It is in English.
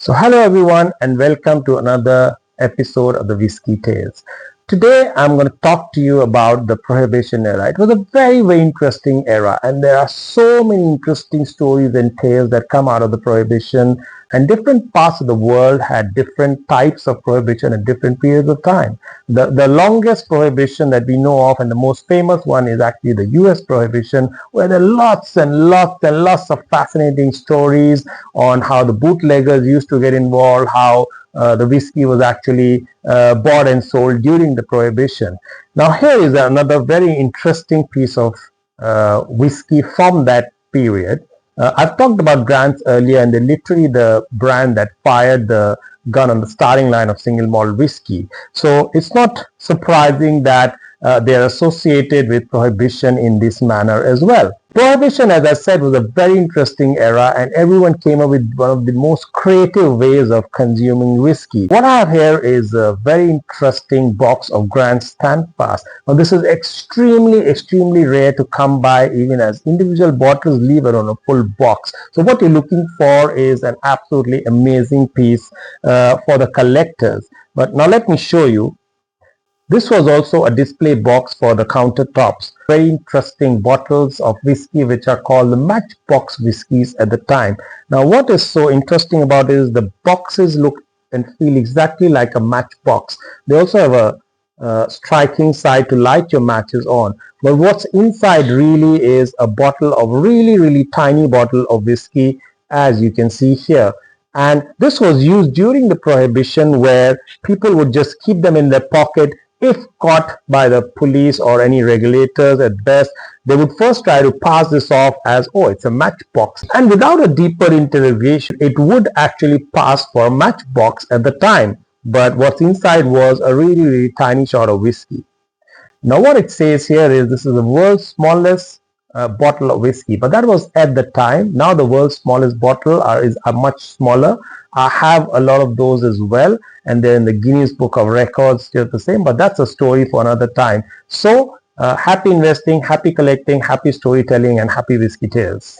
So hello everyone and welcome to another episode of the Whiskey Tales. Today I'm going to talk to you about the Prohibition era. It was a very interesting era, and there are so many interesting stories and tales that come out of the Prohibition, and different parts of the world had different types of Prohibition at different periods of time. The longest Prohibition that we know of and the most famous one is actually the US Prohibition, where there are lots and lots of fascinating stories on how the bootleggers used to get involved, how the whiskey was actually bought and sold during the Prohibition. Now here is another very interesting piece of whiskey from that period. I've talked about brands earlier, and they're literally the brand that fired the gun on the starting line of single malt whiskey. So it's not surprising that they're associated with Prohibition in this manner as well. Prohibition, as I said, was a very interesting era, and everyone came up with one of the most creative ways of consuming whiskey. What I have here is a very interesting box of Grand Standfast. Now this is extremely rare to come by, even as individual bottles, leave it on a full box. So what you're looking for is an absolutely amazing piece for the collectors. But now let me show you. This was also a display box for the countertops. Very interesting bottles of whiskey which are called the matchbox whiskies at the time. Now what is so interesting about it is the boxes look and feel exactly like a matchbox. They also have a striking side to light your matches on. But what's inside really is a bottle of really tiny bottle of whiskey, as you can see here. And this was used during the Prohibition, where people would just keep them in their pocket. If caught by the police or any regulators at best, they would first try to pass this off as, oh, it's a matchbox. And without a deeper interrogation, it would actually pass for a matchbox at the time. But what's inside was a really tiny shot of whiskey. Now what it says here is this is the world's smallest bottle of whiskey, but that was at the time. Now the world's smallest bottle is much smaller. I have a lot of those as well, and they're in the Guinness Book of Records, just the same, but that's a story for another time. So happy investing, happy collecting, happy storytelling, and happy whiskey tales.